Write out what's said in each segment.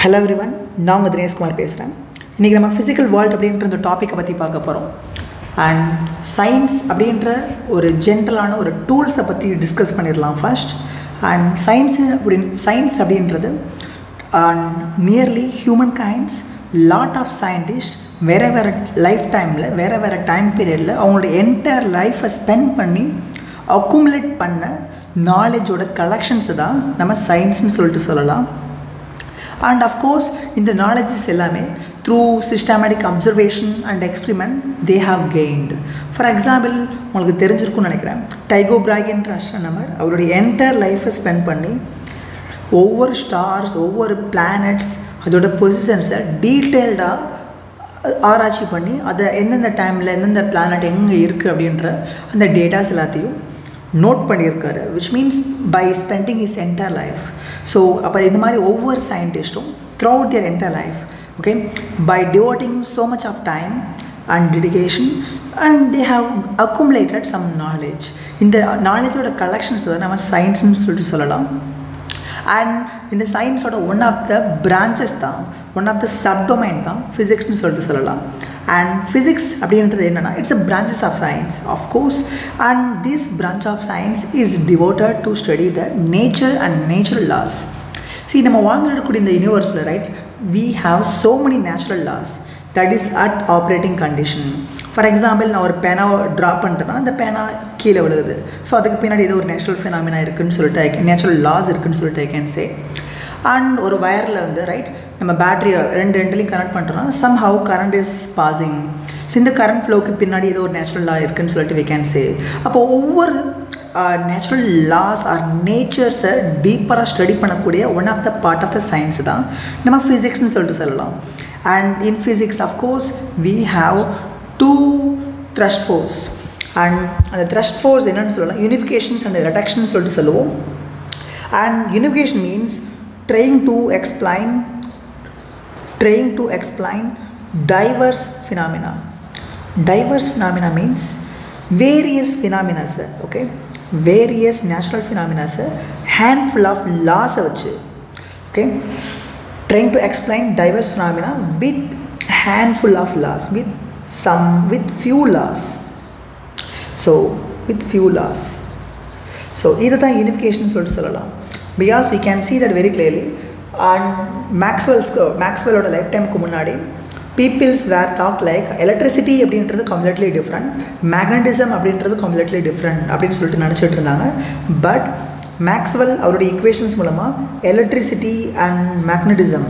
Hello everyone, நான் உங்கள் தினேஷ்குமார் பேசுகிறேன். இன்றைக்கி நம்ம ஃபிசிக்கல் வேர்ல்ட் அப்படின்ற இந்த டாப்பிக்கை பற்றி பார்க்க போகிறோம். அண்ட் சயின்ஸ் அப்படின்ற ஒரு ஜென்ரலான ஒரு டூல்ஸை பற்றி டிஸ்கஸ் பண்ணிடலாம் ஃபர்ஸ்ட். அண்ட் சயின்ஸ் அப்படின்றது nearly human kinds lot of scientist வேறு வேறு லைஃப் டைமில் வேறு டைம் பீரியடில் அவங்களோட என்டையர் லைஃப்பை ஸ்பெண்ட் பண்ணி அக்குமுலேட் பண்ண நாலேஜோட கலெக்ஷன்ஸை தான் நம்ம சயின்ஸ்னு சொல்லிட்டு சொல்லலாம். And of course, இந்த knowledges எல்லாமே through systematic observation and experiment they have gained. For example, உங்களுக்கு தெரிஞ்சிருக்கும்னு நினைக்கிறேன், டைகோ பிராகின்ற அஸ்ட்ரானமர் அவருடைய என்டையர் லைஃப்பை ஸ்பெண்ட் பண்ணி ஒவ்வொரு ஸ்டார்ஸ், ஒவ்வொரு பிளானட்ஸ், அதோட பொசிஷன்ஸை டீட்டெயில்டாக ஆராய்ச்சி பண்ணி அதை எந்தெந்த டைமில் எந்தெந்த பிளானட் எங்கே இருக்குது அப்படின்ற அந்த டேட்டாஸ் எல்லாத்தையும் நோட் பண்ணியிருக்காரு. Which means by spending is entire life. So அப்போ இந்த மாதிரி ஒவ்வொரு சயின்டிஸ்ட்டும் throughout their entire life, okay, by devoting so much of time and dedication and they have accumulated some knowledge. இந்த நாலேஜோட கலெக்ஷன்ஸ் தான் நம்ம சயின்ஸ்னு சொல்லிட்டு சொல்லலாம். அண்ட் இந்த சயின்ஸோட ஒன் ஆஃப் த பிரான்ச்சஸ் தான், ஒன் ஆஃப் த சப்டொமைன் தான் ஃபிசிக்ஸ்னு சொல்லிட்டு சொல்லலாம். அண்ட் ஃபிசிக்ஸ் அப்படின்றது என்னென்னா, it's a branches of science of course. And this branch of science is devoted to study the nature and natural laws. See, நம்ம வாழ்ந்துடக்கூடிய இந்த யூனிவர்ஸில் right, we have so many natural laws that is at operating condition. For example, நான் ஒரு பேனாவை draw பண்ணுறேன்னா அந்த பேனா கீழே விழுகுது. ஸோ அதுக்கு பின்னாடி ஏதோ ஒரு நேச்சுரல் ஃபினாமினா இருக்குதுன்னு சொல்லிட்டு நேச்சுரல் லாஸ் இருக்குதுன்னு சொல்லிட்டு ஐ கேன் சே. அண்ட் ஒரு வயரில் வந்து ரைட், நம்ம பேட்டரி ரெண்டுலையும் கனெக்ட் பண்ணுறோன்னா somehow current is passing. So இந்த கரண்ட் ஃப்ளோக்கு பின்னாடி ஏதோ ஒரு நேச்சுரல் லா இருக்குதுன்னு சொல்லிட்டு வி கேன் சே. அப்போ ஒவ்வொரு நேச்சுரல் லாஸ் ஆர் நேச்சர்ஸை டீப்பராக ஸ்டடி பண்ணக்கூடிய one of the part of the science தான் நம்ம ஃபிசிக்ஸ்னு சொல்லிட்டு சொல்லலாம். And in physics of course we have two thrust force. And அந்த த்ரஸ்ட் ஃபோர்ஸ் என்னென்னு சொல்லலாம், யூனிஃபிகேஷன்ஸ் அண்ட் ரிடக்ஷன் சொல்லிட்டு சொல்லுவோம். And unification means trying to explain diverse phenomena. Diverse phenomena means various phenomena, okay, various natural phenomena, handful of laws vachu, okay, trying to explain diverse phenomena with handful of laws, with few laws. So with few laws, so either the unification சொல்லிட்டு சொல்லலாம். Because we can see that very clearly. And Maxwellோட life டைமுக்கு முன்னாடி peoples were thought like electricity அப்படின்றது completely different, magnetism அப்படின்றது completely different அப்படின்னு சொல்லிட்டு நினச்சிட்டு இருந்தாங்க. பட் மேக்ஸ்வெல் அவருடைய ஈக்குவேஷன்ஸ் மூலமாக electricity and magnetism,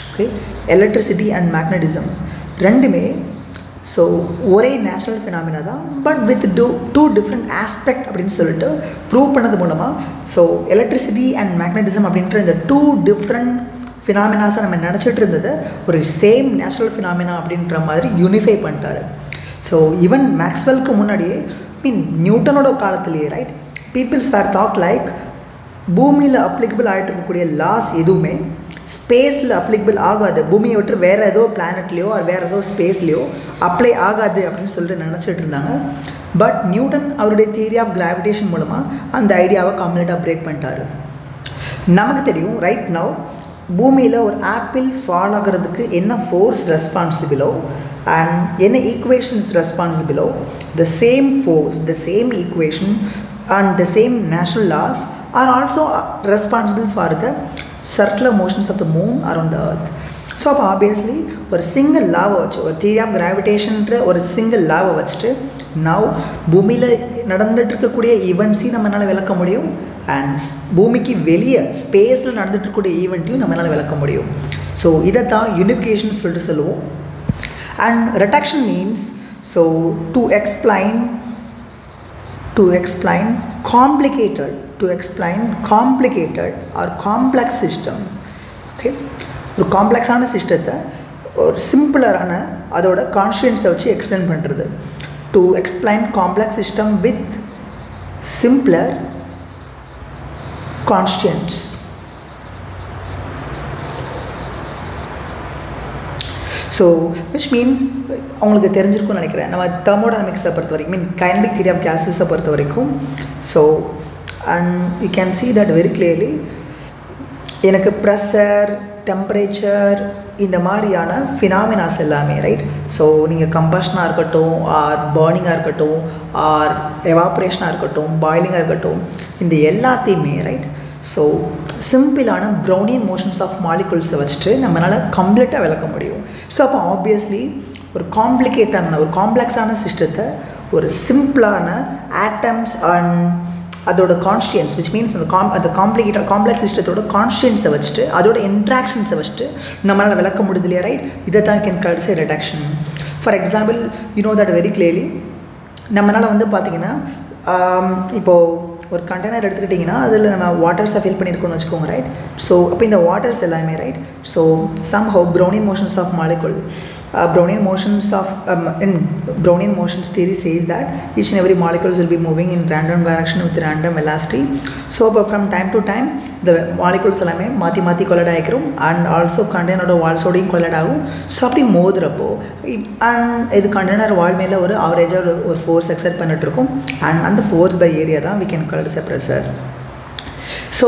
okay, electricity and magnetism ரெண்டுமே ஸோ ஒரே நேச்சுரல் ஃபினாமினா தான், but with two different aspect அப்படின்னு சொல்லிட்டு ப்ரூவ் பண்ணது மூலமாக ஸோ எலக்ட்ரிசிட்டி அண்ட் மேக்னட்டிசம் அப்படின்ற இந்த டூ டிஃப்ரெண்ட் ஃபினாமினாஸை நம்ம நினச்சிட்டு இருந்தது ஒரு சேம் நேச்சுரல் ஃபினாமினா அப்படின்ற மாதிரி யூனிஃபை பண்ணிட்டாரு. ஸோ ஈவன் மேக்ஸ்வெல்க்கு முன்னாடியே நியூட்டனோட காலத்திலேயே right, peoples were thought like பூமியில் அப்ளிகபிள் ஆகிட்டு இருக்கக்கூடிய லாஸ் எதுவுமே ஸ்பேஸில் அப்ளிகபிள் ஆகாது, பூமியை விட்டு வேறு ஏதோ பிளானட்லேயோ வேறு ஏதோ ஸ்பேஸ்லேயோ அப்ளை ஆகாது அப்படின்னு சொல்லிட்டு நினச்சிட்டு இருந்தாங்க. பட் நியூட்டன் அவருடைய தியரி ஆஃப் கிராவிடேஷன் மூலமாக அந்த ஐடியாவை கம்ப்ளீட்டாக பிரேக் பண்ணிட்டாரு. நமக்கு தெரியும் ரைட் நவ் பூமியில் ஒரு ஆப்பிள் ஃபால் ஆகிறதுக்கு என்ன ஃபோர்ஸ் ரெஸ்பான்சிபிளோ அண்ட் என்ன ஈக்குவேஷன்ஸ் ரெஸ்பான்சிபிளோ, the same force, the same equation and the same natural laws are also responsible for the circular motions of the moon around the earth. So அப்போ obviously ஒரு single லாவை வச்சு, ஒரு theory of கிராவிடேஷன்ற ஒரு single லாவை வச்சுட்டு now பூமியில் நடந்துட்டு இருக்கக்கூடிய ஈவெண்ட்ஸையும் நம்மளால் விளக்க முடியும் அண்ட் பூமிக்கு வெளியே ஸ்பேஸில் நடந்துட்டு இருக்கக்கூடிய ஈவெண்ட்டையும் நம்மளால் விளக்க முடியும். ஸோ இதை தான் யூனிஃபிகேஷன் சொல்லிட்டு சொல்லுவோம். And reduction means so to explain complicated or complex system, okay, ஒரு காம்ப்ளெக்ஸான சிஸ்டத்தை ஒரு சிம்பிளரான அதோட கான்ஸ்டியூன்ஸை வச்சு எக்ஸ்பிளைன் பண்ணுறது. To explain complex system with simpler கான்ஸ்டியூன்ஸ். So which மீன் அவங்களுக்கு தெரிஞ்சிருக்கும்னு நினைக்கிறேன், நம்ம தெர்மோடைனமிக்ஸை பொறுத்த வரைக்கும் கைனடிக் தியரி ஆஃப் கேஸஸை பொறுத்த வரைக்கும். So and you can see that very clearly. எனக்கு ப்ரெஷர், டெம்பரேச்சர், இந்த மாதிரியான ஃபினாமினாஸ் எல்லாமே, ரைட்? ஸோ நீங்கள் கம்பஷனாக இருக்கட்டும், ஆர் பர்னிங்காக இருக்கட்டும், ஆர் எவாப்ரேஷனாக இருக்கட்டும், பாயிலிங்காக இருக்கட்டும், இந்த எல்லாத்தையுமே, ரைட்? ஸோ சிம்பிளான ப்ரௌனியன் மோஷன்ஸ் ஆஃப் மாலிகுல்ஸை வச்சுட்டு நம்மளால் கம்ப்ளீட்டாக விளக்க முடியும். ஸோ அப்போ ஆப்வியஸ்லி ஒரு காம்ப்ளிகேட்டான ஒரு காம்ப்ளெக்ஸான சிஸ்டத்தை ஒரு சிம்பிளான ஆட்டம்ஸ் அண்ட் அதோட கான்ஸ்டியன்ஸ், விச் மீன்ஸ் அந்த காம்ப்ளெக்ஸ் சிஸ்டத்தோட கான்ஸ்டியன்ஸை வச்சுட்டு அதோட இன்ட்ராக்ஷன்ஸை வச்சுட்டு நம்மளால் விளக்க முடியுது இல்லையா, ரைட்? இதை தான் can called say reduction. For example, you know that very clearly. நம்மளால் வந்து பார்த்திங்கன்னா இப்போது ஒரு கண்டெய்னர் எடுத்துக்கிட்டிங்கன்னா அதில் நம்ம வாட்டர்ஸை ஃபில் பண்ணியிருக்கோம்னு வச்சுக்கோங்க, ரைட்? ஸோ அப்போ இந்த வாட்டர்ஸ் எல்லாமே, right? So somehow Brownian motions of molecule, Brownian motions theory says that each and every molecules will be moving in random direction with random velocity. So but from time to time the molecules எல்லாமே மாற்றி கொலட் ஆகிக்கிறோம் and also கண்டெய்னரோட வால்ஸோடையும் கொலட் ஆகும். So அப்படி மோதுறப்போ and இது container வால் மேலே ஒரு ஆவரேஜாக ஒரு force exert பண்ணிட்டுருக்கும் and அந்த ஃபோர்ஸ் பை ஏரியா தான் we can call it as a pressure. So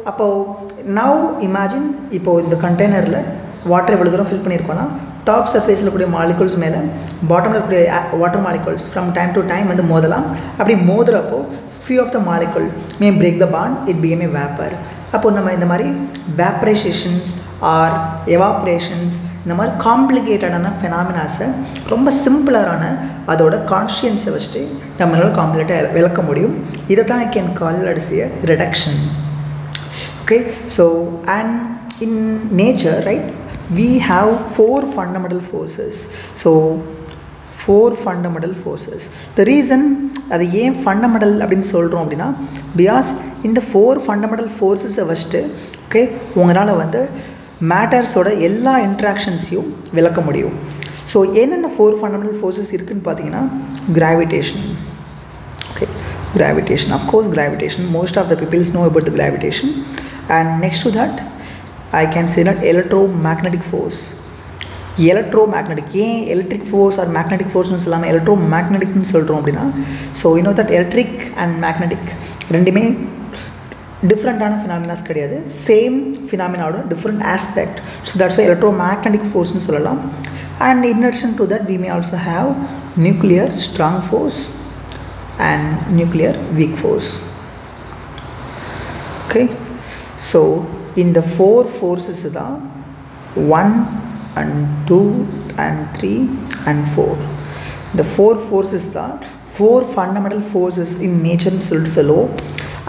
அப்போது நவ் இமேஜின், இப்போது இந்த கண்டெய்னரில் வாட்டர் எவ்வளோ தூரம் ஃபில் பண்ணியிருக்கோன்னா டாப் சர்ஃபேஸில் கூடிய மாலிகுல்ஸ் மேலே பாட்டமில் இருக்கக்கூடிய water molecules from time to time வந்து மோதலாம். அப்படி மோதுறப்போ few of the molecule may break the bond, it became a vapour. அப்போது நம்ம இந்த மாதிரி வேப்ரைசேஷன்ஸ் ஆர் எவாப்ரேஷன்ஸ், இந்த மாதிரி காம்ப்ளிகேட்டடான ஃபினாமினாஸை ரொம்ப சிம்பிளரான அதோட கான்ஸ்டியன்ஸை வச்சுட்டு நம்மளால் காம்ப்ளீட்டாக விளக்க முடியும். இதை தான் I can call at a reduction. Okay, so and in nature, right, we have 4 fundamental forces. So 4 fundamental forces. The reason அது ஏன் ஃபண்டமெண்டல் அப்படின்னு சொல்கிறோம் அப்படின்னா, பிகாஸ் இந்த 4 ஃபண்டமெண்டல் ஃபோர்ஸஸை வச்சுட்டு ஓகே உங்களால் வந்து மேட்டர்ஸோட எல்லா இன்ட்ராக்ஷன்ஸையும் விளக்க முடியும். ஸோ என்னென்ன 4 ஃபண்டமெண்டல் ஃபோர்ஸஸ் இருக்குதுன்னு பார்த்தீங்கன்னா, gravitation. Okay, gravitation, of course gravitation, most of the peoples know about the gravitation. And next to that I can say that electromagnetic force. Electromagnetic, ஏன் எலக்ட்ரிக் ஃபோர்ஸ் ஆர் மேக்னெட்டிக் ஃபோர்ஸ்னு சொல்லாமல் எலக்ட்ரோமேக்னெட்டிக்னு சொல்கிறோம் அப்படின்னா, so you know that electric and magnetic ரெண்டுமே டிஃப்ரெண்ட்டான phenomenas கிடையாது, same ஃபினாமினாவோட different aspect. So that's why electromagnetic ஃபோர்ஸ்னு சொல்லலாம். And in addition to that we may also have nuclear strong force and nuclear weak force. Okay, so இந்த 4 forces தான் 1 and 2 and 3 and 4. இந்த 4 forces தான் 4 fundamental forces in nature சொல்லிட்டு சொல்லுவோம்.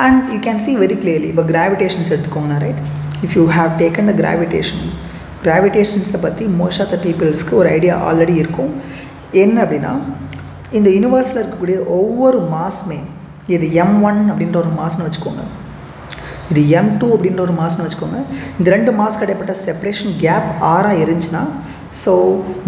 And you can see very clearly, இப்போ gravitations எடுத்துக்கோங்க, right? If you have taken the கிராவிடேஷன்ஸை பற்றி மோஸ்ட் ஆஃப் த பீப்புள்ஸ்க்கு ஒரு ஐடியா ஆல்ரெடி இருக்கும். என்ன அப்படின்னா, இந்த யூனிவர்ஸில் இருக்கக்கூடிய ஒவ்வொரு மாஸுமே, இது M1 அப்படின்ற ஒரு மாஸ்ன்னு வச்சுக்கோங்க, இது M2 அப்படின்ற ஒரு மாஸ்ன்னு வச்சுக்கோங்க. இந்த 2 மாஸ் கிடைப்பட்ட செப்பரேஷன் கேப் ஆராக இருந்துச்சுன்னா, ஸோ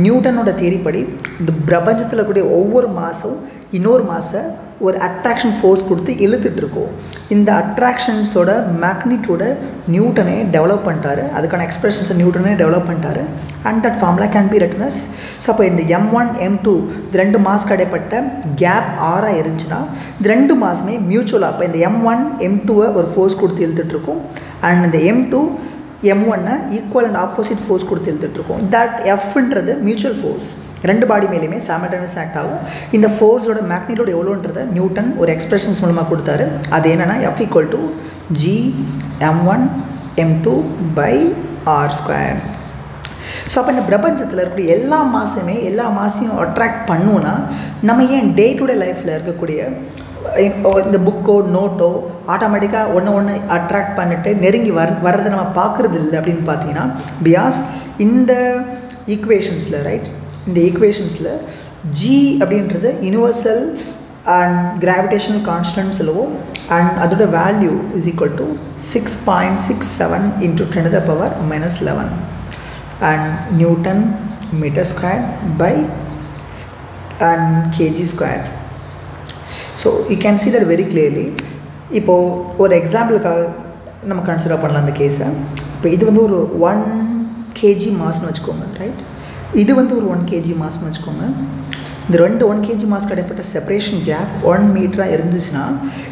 நியூட்டனோட தியரி படி இந்த பிரபஞ்சத்தில் கூடிய ஒவ்வொரு மாஸும் இன்னொரு மாஸை ஒரு அட்ராக்ஷன் ஃபோர்ஸ் கொடுத்து இழுத்துட்ருக்கோம். இந்த அட்ராக்ஷன்ஸோட மேக்னிட்யூட நியூட்டனே டெவலப் பண்ணிட்டாரு, அதுக்கான எக்ஸ்பிரஷன்ஸை நியூட்டனே டெவலப் பண்ணிட்டாரு. And that formula can be written as, so அப்போ இந்த M1 M2 இது 2 மாஸ் கிடைப்பட்ட கேப் ஆராக இருந்துச்சுன்னா இந்த 2 மாஸுமே மியூச்சுவலாக, அப்போ இந்த M1 M2வை ஒரு ஃபோர்ஸ் கொடுத்து இழுத்துட்ருக்கோம் அண்ட் இந்த M2 M1 equal and opposite force கொடுத்து இழுத்துட்ருக்கோம். தட் Fன்றது மியூச்சுவல் ஃபோர்ஸ், 2 பாடி மேலேயுமே சைமல்டேனியஸ் ஆக்ட் ஆகும். இந்த ஃபோர்ஸோட மேக்னிட்யூட் எவ்வளோன்றதை நியூட்டன் ஒரு எக்ஸ்பிரஷன்ஸ் மூலமாக கொடுத்தாரு. அது என்னென்னா F = G M1 M2 by R². So அப்போ இந்த பிரபஞ்சத்தில் இருக்கக்கூடிய எல்லா மாசையும் அட்ராக்ட் பண்ணுவோன்னா, நம்ம ஏன் டே டு டே லைஃப்பில் இருக்கக்கூடிய இந்த புக்கோ நோட்டோ ஆட்டோமேட்டிக்காக ஒன்று அட்ராக்ட் பண்ணிட்டு நெருங்கி வர்றதை நம்ம பார்க்குறது இல்லை அப்படின்னு பார்த்தீங்கன்னா, பிகாஸ் இந்த ஈக்குவேஷன்ஸில், ரைட், இந்த ஈக்குவேஷன்ஸில் G அப்படின்றது யூனிவர்சல் அண்ட் கிராவிடேஷனல் கான்ஸ்டன்ட் சொல்லுவோம். அண்ட் அதோட value is equal to 6.67 × 10⁻⁻11 and Newton meter square by and kg square. So you can see that very clearly. இப்போது ஒரு எக்ஸாம்பிளுக்காக நம்ம கன்சிடர் பண்ணலாம் அந்த கேஸை. இப்போ இது வந்து ஒரு 1 kg மாஸ்ன்னு வச்சுக்கோங்க, ரைட்? இது வந்து ஒரு 1 kg மாஸ்ன்னு வச்சுக்கோங்க. இந்த 1 kg மாஸ் கிடைப்பட்ட செப்பரேஷன் கேப் 1 மீட்டராக இருந்துச்சுன்னா,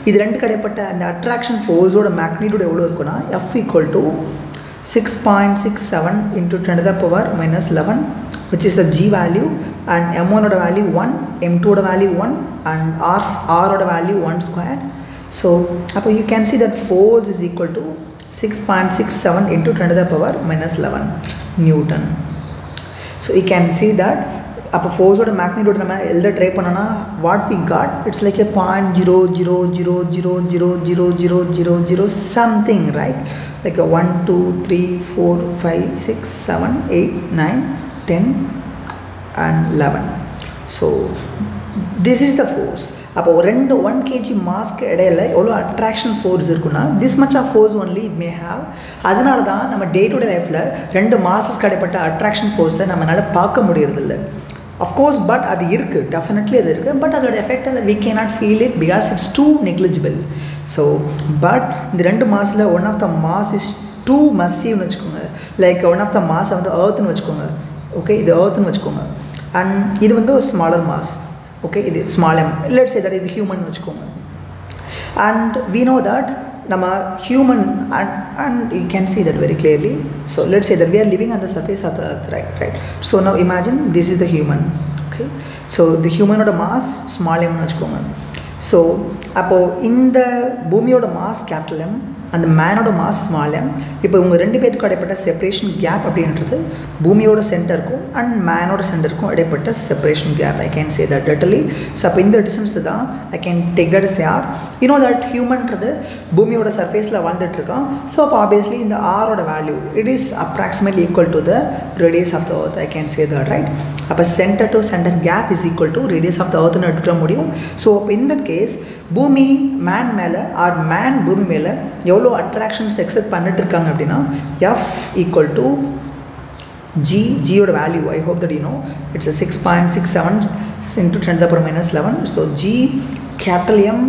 இது 2 கிடைப்பட்ட அந்த அட்ராக்ஷன் ஃபோர்ஸோட மேக்னிட்யூட் எவ்வளோ இருக்குன்னா F = 6.67 into 10 to the power minus 11, which is the G value, and M1 value 1, M2 value 1, and R value 1 squared. So you can see that force is equal to 6.67 into 10 to the power minus 11 Newton. So you can see that force oda magnitude nama elda try panana, what we got, it's like a 0.00000000 something, right? Like a 1 2 3 4 5 6 7 8 9 10 and 11. So this is the force. அப்போ 1 kg மாஸ்க்கு இடையில எவ்வளோ attraction force இருக்குன்னா this much of force only it may have. அதனால தான் நம்ம டே to day லைஃப்பில் 2 மாசஸ்க்கு இடைப்பட்ட அட்ராக்ஷன் ஃபோர்ஸை நம்மளால் பார்க்க முடியறதில்ல. அஃப்கோர்ஸ் பட் அது இருக்குது, டெஃபினெட்லி அது இருக்குது. பட் அதோட effect we can not feel it because it's too negligible. So but இந்த 2 மாசில் one of the mass is too மசிவ்னு வச்சுக்கோங்க. லைக் ஒன் ஆஃப் த மாஸை வந்து எர்த்துன்னு வச்சுக்கோங்க. ஓகே, இது எர்த்துன்னு வச்சுக்கோங்க. அண்ட் இது வந்து ஒரு ஸ்மாலர் மாஸ். Okay, இது small m. Let's say that is human வச்சுக்கோங்க. And we know that நம்ம human and you can see that very clearly. So let's say that we are living on the surface of the earth, right? So now imagine this is the human. Okay, so the human oda mass small m வச்சுக்கோங்க. So அப்போ இந்த பூமியோட mass capital M அந்த மேனோட mass small M. இப்போ உங்கள் 2 பேருக்கு இடைப்பட்ட separation gap அப்படின்றது பூமியோட சென்டருக்கும் அண்ட் மேனோட சென்டருக்கும் இடைப்பட்ட separation gap. I can say that literally. So அப்போ இந்த டிஸ்டன்ஸ் தான் I can take that as R. You know that ஹியூமன்றது பூமியோட சர்ஃபேஸில் வாழ்ந்துட்டுருக்கான். ஸோ அப்போ ஆப்வியஸ்லி இந்த ஆரோட value it is approximately equal to the radius of the earth. I can say that, right? அப்போ centre to centre gap is equal to radius of the எர்த்னு எடுத்துக்க முடியும். ஸோ அப்போ இந்த கேஸ் பூமி மேன் மேலே ஆர் மேன் பூமி மேலே எவ்வளோ அட்ராக்ஷன்ஸ் எக்ஸெப்ட் பண்ணிட்டு இருக்காங்க அப்படின்னா F ஈக்குவல் டு ஜியோட value I hope that you know it's 6.67 into 10 to the power minus 11. So G capital M,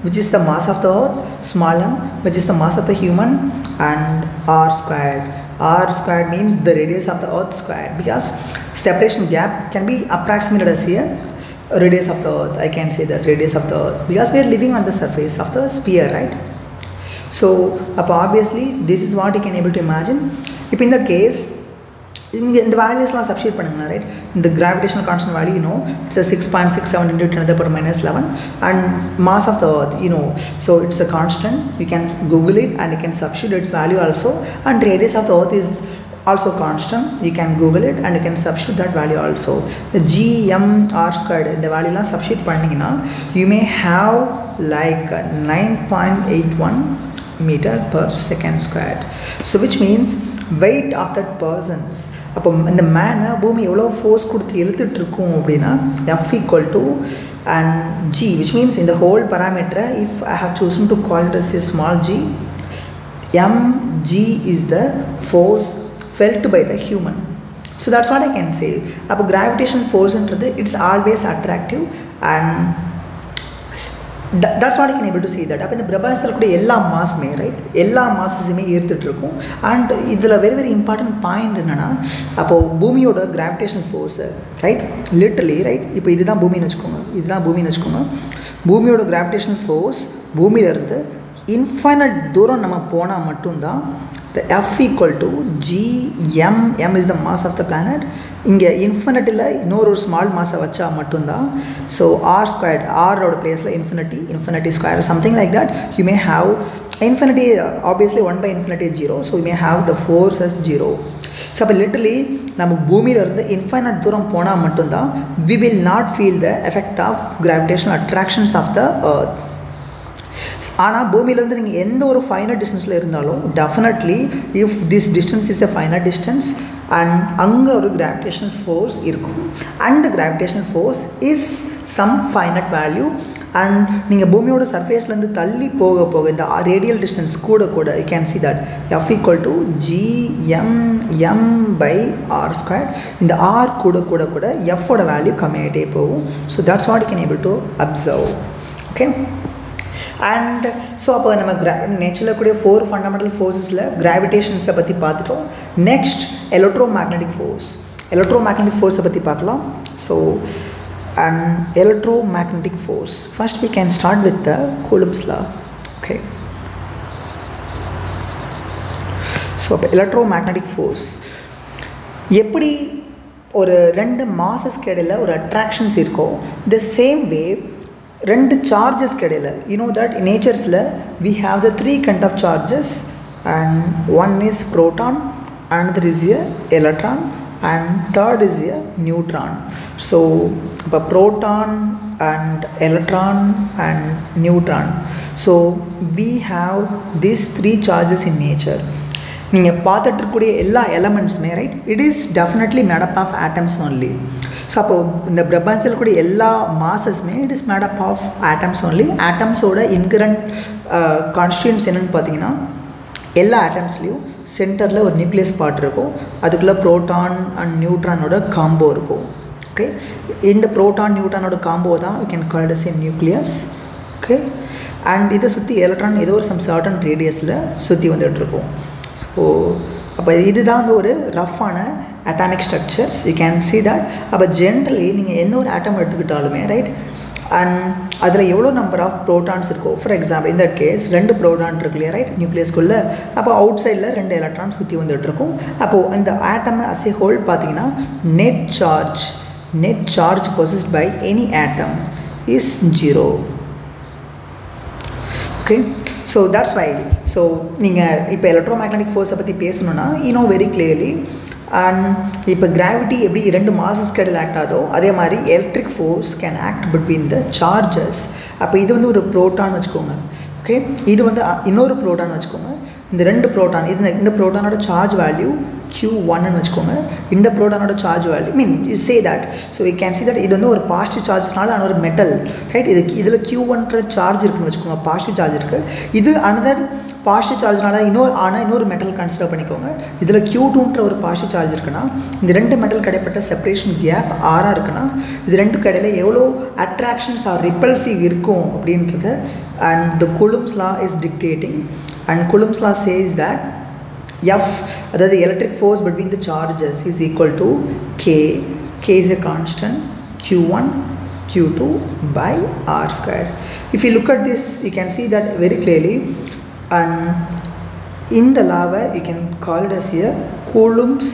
which is the mass of the earth, small m, which is the mass of the human, and R squared. R squared means the radius of the earth squared, because separation gap can be approximated as here radius of the earth. I can say that radius of the earth because we are living on the surface of the sphere, right? So obviously this is what you can able to imagine. If in that case இந்த வேல்யூஸ்லாம் substitute பண்ணுங்க, right? இந்த gravitational constant value you know it's 6.67 into 10 to the power minus 11 and mass of the earth you know, so it's a constant. You can google it and you can substitute its value also, and radius of the earth is also constant. You can google it and you can substitute that value also. The GMR squared இந்த வேல்யூலாம் substitute பண்ணிங்கன்னா you may have like 9.81 meter per second squared. So which means weight of that persons. அப்போ இந்த மேனை பூமி எவ்வளோ force கொடுத்து இழுத்துட்டு இருக்கும் அப்படின்னா F equal to and G, which means in the whole parameter if I have chosen to call it as a small g, mg is the force felt by the human. So that's what I can say. அப்போ gravitation ஃபோர்ஸ்ன்றது it's always attractive and that's what I can able to see that. அப்போ இந்த பிரபாசத்தில் கூட எல்லா மாஸுமே, right, எல்லா மாஸஸுமே ஈர்த்துட்ருக்கும். And இதில் very very important point என்னென்னா, அப்போது பூமியோட gravitation force, right, literally, right, இப்போ இதுதான் பூமின்னு வச்சுக்கோங்க, இதுதான் பூமின்னு வச்சுக்கோங்க. பூமியோட கிராவிடேஷன் ஃபோர்ஸ் பூமியிலேருந்து இன்ஃபைனட் தூரம் நம்ம போனால் மட்டும்தான் the F equal to Gm, m is the mass of the planet. இங்கே இன்ஃபினிட்டியில் இன்னொரு ஸ்மால் மாஸை வச்சா மட்டும்தான். ஸோ ஆர் ஸ்கொயர்ட், ஆரோட பிளேஸில் infinity square something like that you may have infinity. Obviously 1 by infinity is 0, so you may have the force as 0. So அப்போ literally நம்ம பூமியிலேருந்து infinite தூரம் போனால் மட்டும்தான் we will not feel the effect of gravitational attractions of the earth. ஆனால் பூமியிலேருந்து நீங்கள் எந்த ஒரு ஃபைனட் டிஸ்டன்ஸில் இருந்தாலும் definitely if this distance is a finite distance and அங்கே ஒரு கிராவிடேஷனல் ஃபோர்ஸ் இருக்கும் and gravitational force is some finite value. And நீங்கள் பூமியோட சர்ஃபேஸ்லேருந்து தள்ளி போக போக இந்த ரேடியல் டிஸ்டன்ஸ் கூட you can see that F equal to Gm by R squared. இந்த ஆர் கூட எஃபோட வேல்யூ கம்மியாகிட்டே போகும். So that's what you can able to observe. Okay, and so அப்போ நம்ம நேச்சரில் கூடிய 4 ஃபண்டமெண்டல் ஃபோர்ஸஸில் கிராவிடேஷன்ஸை பற்றி பார்த்துட்டோம். நெக்ஸ்ட் எலக்ட்ரோ மேக்னெட்டிக் ஃபோர்ஸை பற்றி பார்க்கலாம். So and electro magnetic force first we can start with the Coulomb's law. Okay, so so இப்போ electromagnetic force எப்படி ஒரு ரெண்டு மாசஸ்க்கு இடையில ஒரு அட்ராக்ஷன்ஸ் இருக்கோ த சேம் வே ரெண்டு சார்ஜஸ்க்கு இடையில யூ நோ தட் இன் நேச்சர்ஸில் we have the 3 kind of charges and one is proton, another is a electron and third is a neutron. So இப்போ proton and electron and neutron, so we have these 3 charges in nature. நீங்கள் பார்த்துட்டு இருக்கக்கூடிய எல்லா எலமெண்ட்ஸுமே right it is definitely made up of atoms only. So அப்போது இந்த பிரபஞ்சத்தில் கூடிய எல்லா மாசஸ்மே it is made up of atoms only. ஆட்டம்ஸோட இன்கரண்ட் கான்ஸ்டியூன்ஸ் என்னென்னு பார்த்தீங்கன்னா எல்லா ஆட்டம்ஸ்லேயும் சென்டரில் ஒரு நியூக்ளியஸ் பார்ட் இருக்கும், அதுக்குள்ளே ப்ரோட்டான் அண்ட் நியூட்ரானோட காம்போ இருக்கும். ஓகே, இந்த ப்ரோட்டான் நியூட்ரானோட காம்போ தான் you can call it as a nucleus. Okay, and இதை சுற்றி எலக்ட்ரான் ஏதோ ஒரு சம் சர்டன் ரேடியஸில் சுற்றி வந்துகிட்ருக்கும். ஸோ அப்போ இதுதான் வந்து ஒரு ரஃப்பான atomic structures. You can see that. அப்போ ஜென்ரலி நீங்கள் எந்த ஒரு ஆட்டம் எடுத்துக்கிட்டாலுமே ரைட் அண்ட் அதில் எவ்வளோ நம்பர் ஆஃப் ப்ரோட்டான்ஸ் இருக்கும். ஃபார் எக்ஸாம்பிள் இந்த கேஸ் 2 ப்ரோட்டான் இருக்கு இல்லையா ரைட் நியூக்ளியஸ்குள்ளே. அப்போ அவுட் சைடில் 2 எலக்ட்ரான் சுற்றி வந்துகிட்ருக்கும். அப்போது இந்த ஆட்டம் அஸ் ஏ ஹோல் பார்த்தீங்கன்னா net charge possessed by any atom is 0. Okay, so that's why. So நீங்கள் இப்போ எலக்ட்ரோமேக்னெட்டிக் ஃபோர்ஸை பற்றி பேசணுன்னா you know very clearly. And இப்போ கிராவிட்டி எப்படி 2 மாசஸ்க்கு இடையில் ஆக்ட் ஆகுதோ அதே மாதிரி electric force can act between the charges. அப்போ இது வந்து ஒரு ப்ரோட்டான் வச்சுக்கோங்க. ஓகே, இது வந்து இன்னொரு ப்ரோட்டான் வச்சுக்கோங்க. இந்த 2 ப்ரோட்டான் இந்த ப்ரோட்டானோட சார்ஜ் வேல்யூ Q1 வச்சுக்கோங்க. இந்த ப்ரோட்டானோட charge value mean is say that. So you can see that இது வந்து ஒரு பாசிட்டிவ் சார்ஜ்னால ஒரு மெட்டல் ரைட். இதில் Q1 சார்ஜ் இருக்குன்னு வச்சுக்கோங்க, பாசிட்டிவ் சார்ஜ் இருக்குது. இது அனதர் பாசிட்டிவ் சார்ஜ்னால இன்னொரு மெட்டல் கன்சிடர் பண்ணிக்கோங்க. இதில் Q2 ஒரு பாசிட்டிவ் சார்ஜ் இருக்குன்னா இந்த 2 மெட்டல் கிடைப்பட்ட செப்பரேஷன் கேப் ஆராக இருக்குன்னா இது 2 இடையில எவ்வளோ அட்ராக்ஷன்ஸ் ஆர் ரிப்பல்சிவ் இருக்கும் அப்படின்றது and the Coulomb's law is dictating. And Coulomb's law says that F, அதாவது electric force between the charges is equal to K is a constant, Q1 Q2 by R square. If you look at this you can see that very clearly. And in the law you can call it as a Coulomb's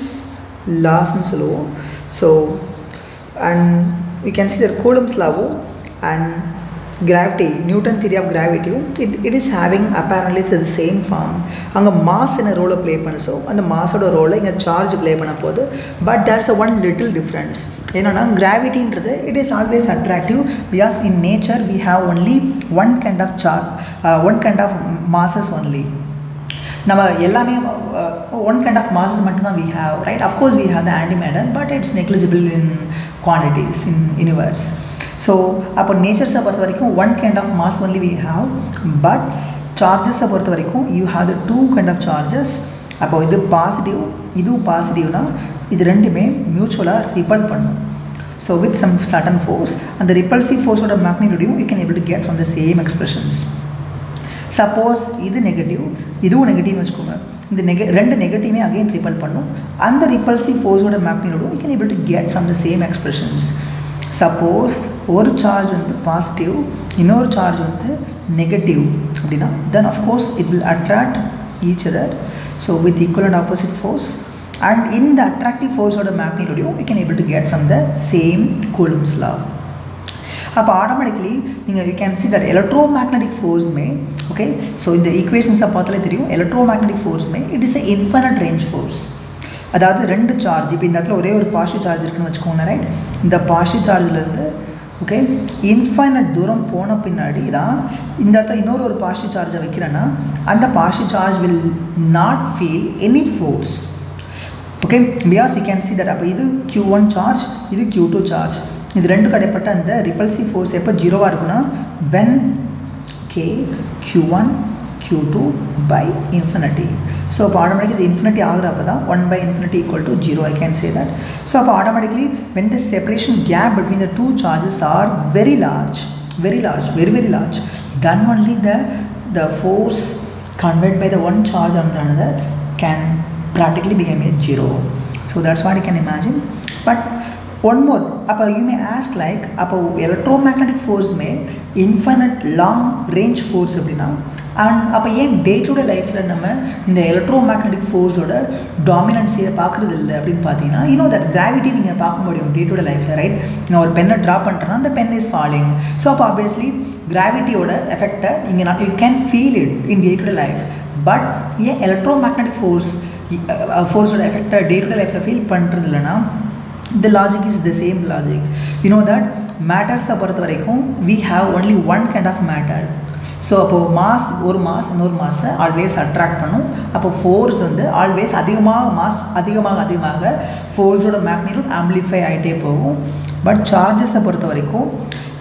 laws and so. So and you can see that Coulomb's law and gravity, Newton theory of gravity, it is having apparently the same form. அங்கே mass என்ன ரோலை play பண்ண, so அந்த மாஸோட ரோலை இங்கே charge play பண்ண போகுது. But there's a one little difference. என்னென்னா கிராவிட்டின்றது it is always attractive because in nature we have only one kind of masses only. நம்ம எல்லாமே ஒன் கைண்ட் ஆஃப் மாசஸ் மட்டும்தான் we have right. Of course we have the anti matter but it's negligible in quantities in universe. So அப்போ நேச்சர்ஸை பொறுத்த வரைக்கும் one kind of mass only we have. But சார்ஜஸை பொறுத்த வரைக்கும் you have the 2 kind of charges. அப்போ இது positive இதுவும் பாசிட்டிவ்னா இது ரெண்டுமே மியூச்சுவலாக ரிப்பல் பண்ணும். So with some sudden force அந்த ரிப்பல்சிவ் ஃபோர்ஸோட மேக்னிடியூடையும் you can able to get from the same expressions. Suppose இது நெகட்டிவ் இதுவும் நெகட்டிவ்னு வச்சுக்கோங்க. இந்த ரெண்டு நெகட்டிவ்மே அகெயின் ரிப்பல் பண்ணும். அந்த ரிப்பல்சிவ் ஃபோர்ஸோட மேக்னிடியூடும் you can able to get from the same expressions. Suppose ஒரு சார்ஜ் வந்து பாசிட்டிவ் இன்னொரு சார்ஜ் வந்து நெகட்டிவ் அப்படின்னா then of course it will attract each other. So with equal and opposite force and இந்த அட்ராக்டிவ் ஃபோர்ஸோட மேக்னிடியூடையும் we can able to get from the same Coulomb's law. அப்போ automatically நீங்கள் you can see that electromagnetic ஃபோர்ஸுமே okay. So இந்த ஈக்குவேஷன்ஸை பார்த்தாலே தெரியும் electromagnetic ஃபோர்ஸுமே it is a infinite range force. அதாவது 2 சார்ஜ் இப்போ இந்த இடத்துல ஒரே ஒரு பாசிட்டிவ் சார்ஜ் இருக்குன்னு வச்சுக்கோங்க ரைட். இந்த பாசிட்டிவ் சார்ஜ்லேருந்து ஓகே இன்ஃபைனைட் தூரம் போன பின்னாடி தான் இந்த இடத்துல இன்னொரு பாசிட்டிவ் சார்ஜை வைக்கிறேன்னா அந்த positive charge will not feel any force. Okay because you can see that. அப்போ இது Q1 சார்ஜ் இது Q2 சார்ஜ் இது 2 கடைப்பட்ட அந்த ரிப்பல்சிவ் ஃபோர்ஸ் எப்போ 0வாக இருக்குன்னா when K Q1 Q2 by infinity. So automatically the infinity ஆகிறப்ப தான் 1 by infinity equal to 0 I can say that. So automatically when the separation gap between the 2 charges are very large, very large, then only the force conveyed by the one charge on another can practically become a 0. So that's what you can imagine. But one more, appo you may ask like appo electromagnetic force mein infinite long range force appadina and அப்போ ஏன் டே to day லைஃப்பில் நம்ம இந்த electro magnetic ஃபோர்ஸோட டாமினன்ஸியை பார்க்குறது இல்லை அப்படின்னு பார்த்தீங்கன்னா இன்னும் தட் கிராவிட்டி நீங்கள் பார்க்க முடியும் டே டு டே லைஃப்பில் ரைட். நான் ஒரு பென்னை ட்ரா பண்ணுறேன்னா அந்த பென் இஸ் ஃபாலிங். ஸோ அப்போ ஆப்வியஸ்லி கிராவிட்டியோட எஃபெக்டை இங்கே you can feel it in day to day life. But ஏன் எலக்ட்ரோ மேக்னெட்டிக் ஃபோர்ஸோட எஃபெக்டை டே டு டே லைஃப்பில் ஃபீல் பண்ணுறது இல்லைன்னா the logic is the same logic. You know that matters பொறுத்த வரைக்கும் we have only one kind of matter. So அப்போது mass ஒரு மாஸ் இன்னொரு மாஸை ஆல்வேஸ் அட்ராக்ட் பண்ணும். அப்போ ஃபோர்ஸ் வந்து ஆல்வேஸ் அதிகமாக ஃபோர்ஸோட மேக்னிட்யூட் ஆம்பிளிஃபை ஆகிட்டே போகும். பட் சார்ஜஸை பொறுத்த வரைக்கும்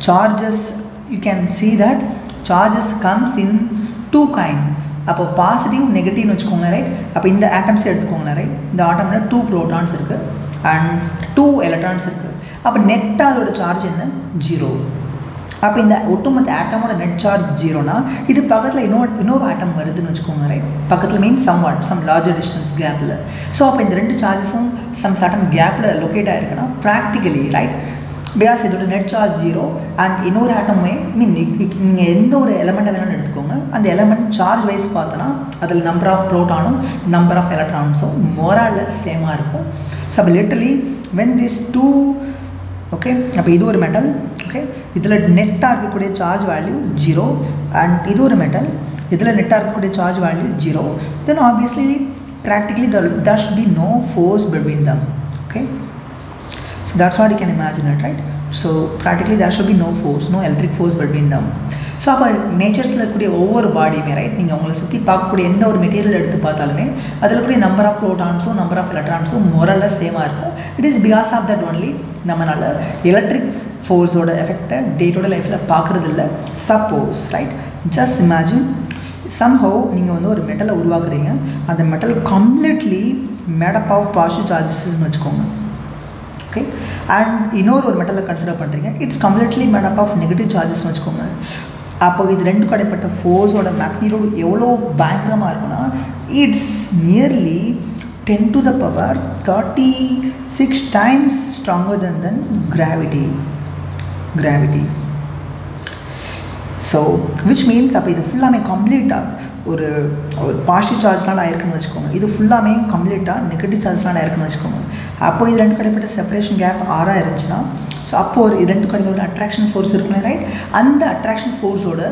charges you can see that charges comes in two kind. அப்போ பாசிட்டிவ் நெகட்டிவ்னு வச்சுக்கோங்களேன் ரைட். அப்போ இந்த ஆட்டம்ஸை எடுத்துக்கோங்களேன் ரைட். இந்த ஆட்டம்ல 2 ப்ரோட்டான்ஸ் இருக்குது அண்ட் 2 எலக்ட்ரான்ஸ் இருக்குது. அப்போ நெட்டாக அதோட சார்ஜ் என்ன 0. அப்போ இந்த ஒட்டுமொத்த ஆட்டமோட நெட் சார்ஜ் 0னா இது பக்கத்தில் இன்னொரு ஆட்டம் வருதுன்னு வச்சுக்கோங்க ரைட். பக்கத்தில் மீன்ஸ் சம் லார்ஜர் டிஸ்டன்ஸ் கேப்பில். ஸோ அப்போ இந்த 2 சார்ஜஸும் சம் சர்டன் கேப்பில் லொக்கேட் ஆகிருக்குன்னா ப்ராக்டிக்கலி ரைட் பிகாஸ் இதோட நெட் சார்ஜ் 0 அண்ட் இன்னொரு ஆட்டமே நீங்கள் எந்த ஒரு எலமெண்ட்டை வேணாலும் எடுத்துக்கோங்க. அந்த எலமெண்ட் சார்ஜ் வைஸ் பார்த்தோன்னா அதில் நம்பர் ஆஃப் ப்ரோட்டானும் நம்பர் ஆஃப் எலக்ட்ரான்ஸும் மோராலஸ் சேமாக இருக்கும். ஸோ அப்போ லிட்டரலி வென் திஸ் 2 ஓகே அப்போ இது ஒரு மெட்டல் ஓகே இதில் நெட்டாக இருக்கக்கூடிய சார்ஜ் வேல்யூ 0 அண்ட் இது ஒரு மெட்டல் இதில் நெட்டாக இருக்கக்கூடிய charge value 0 then obviously practically there should be no force between them. Okay, so that's what you can imagine it right. So practically there should be no force, no electric force between them. So அப்போ நேச்சர்ஸில் இருக்கக்கூடிய ஒவ்வொரு பாடியுமே right நீங்கள் உங்களை சுற்றி பார்க்கக்கூடிய எந்த ஒரு material எடுத்து பார்த்தாலுமே அதில் இருக்கக்கூடிய நம்பர் ஆஃப் ப்ரோட்டான்ஸும் நம்பர் ஆஃப் எலக்ட்ரான்ஸும் மோரலஸ் சேமாக இருக்கும். It is because of that only நம்மளால் எலக்ட்ரிக் ஃபோர்ஸோட எஃபெக்டை டே டு டே லைஃப்பில் பார்க்குறது இல்லை. Suppose right just imagine somehow நீங்கள் வந்து ஒரு மெட்டலை உருவாக்குறீங்க. அந்த metal completely made up of positive சார்ஜஸ்ன்னு வச்சுக்கோங்க. ஓகே அண்ட் இன்னொரு மெட்டலை கன்சிடர் பண்ணுறீங்க it's completely made up of negative சார்ஜஸ்ன்னு வச்சுக்கோங்க. அப்போ இது ரெண்டு கடைப்பட்ட ஃபோர்ஸோட மேக்னிட்யூட் எவ்வளோ பயங்கரமாக இருக்குன்னா it's nearly 10 to the power 36 times stronger than gravity. So which means அப்போ இது ஃபுல்லாமே கம்ப்ளீட்டாக ஒரு பாசிட்டிவ் சார்ஜ்னால் ஆயிருக்குன்னு வச்சுக்கோங்க. இது ஃபுல்லாமே கம்ப்ளீட்டாக நெகட்டிவ் சார்ஜ்னால் ஆயிருக்குன்னு வச்சுக்கோங்க. அப்போ இது ரெண்டு கடைப்பட்ட செப்பரேஷன் கேப் 6 இருந்துச்சுன்னா ஸோ அப்போ ஒரு ரெண்டு கடையில் ஒரு அட்ராக்ஷன் ஃபோர்ஸ் இருக்குல்ல ரைட். அந்த அட்ராக்ஷன் ஃபோர்ஸோட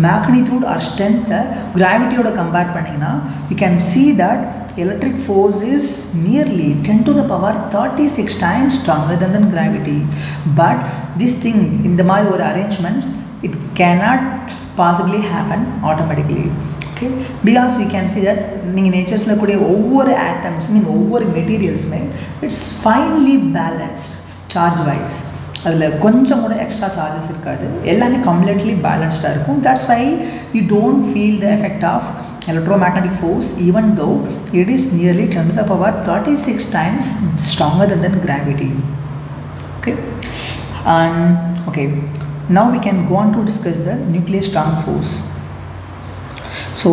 மேக்னிட்யூட் ஆர் ஸ்ட்ரென்த்தை கிராவிட்டியோட கம்பேர் பண்ணிங்கன்னா you can see that electric force is nearly 10 to the power 36 times stronger than gravity. But this thing in the மாதிரி ஒரு arrangements it cannot possibly happen automatically. Okay, because we can see that நீங்கள் நேச்சர்ஸில் கூடிய ஒவ்வொரு atoms ஒவ்வொரு மெட்டீரியல்ஸுமே it's finely balanced charge wise. அதில் கொஞ்சம் கூட எக்ஸ்ட்ரா சார்ஜஸ் இருக்காது. எல்லாமே கம்ப்ளீட்லி பேலன்ஸ்டாக இருக்கும். That's why you don't feel the effect of electromagnetic force even though it is nearly 10 to the power 36 times stronger than gravity. Okay, and okay now we can go on to discuss the nuclear strong force. So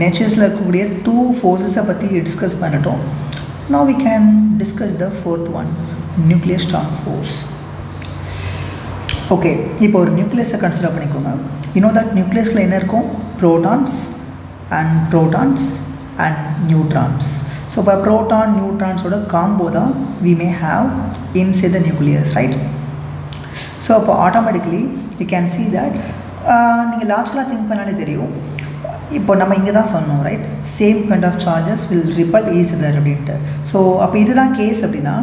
nature's la இருக்கக்கூடிய 2 forces பற்றி discuss பண்ணிட்டோம். Now we can discuss the fourth one, nuclear strong force. Okay இப்போ ஒரு நியூக்ளியஸை consider பண்ணிக்கோங்க. you know that நியூக்ளியஸில் என்ன இருக்கும் protons and neutrons. So இப்போ proton neutronsோட combo தான் we may have inside the nucleus right. So அப்போ automatically you can see that நீங்கள் லாஜிக்கலாக think பண்ணாலே தெரியும். இப்போ நம்ம இங்கே தான் சொன்னோம் right same kind of charges will repel each other அப்படின்ட்டு. ஸோ அப்போ இதுதான் கேஸ் அப்படின்னா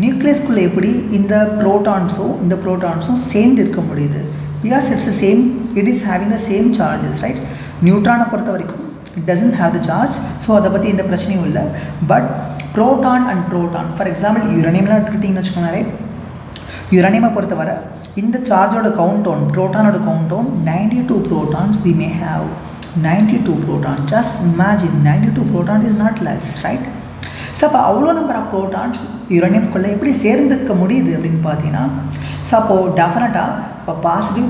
நியூக்ளியஸ்குள்ளே எப்படி இந்த ப்ரோட்டான்ஸும் சேர்ந்து இருக்க முடியுது because it's the same it is having the same charges right. நியூட்ரானை பொறுத்த வரைக்கும் it doesn't have the charge so அதை பற்றி எந்த பிரச்சனையும் இல்லை. But proton and proton for example யுரேனியம்லாம் எடுத்துக்கிட்டிங்கன்னு வச்சுக்கோங்க ரைட். யுரேனியமை பொறுத்தவரை இந்த சார்ஜோட கவுண்டவுன் ப்ரோட்டானோட countdown 92 protons we may have. 92 proton, just imagine 92 proton is not less right. So அப்போ அவ்வளோ நம்பர் ஆஃப் ப்ரோட்டான்ஸ் யுரேனியம்குள்ளே எப்படி சேர்ந்துருக்க முடியுது அப்படின்னு பார்த்தீங்கன்னா ஸோ அப்போது டெஃபினட்டாக இப்போ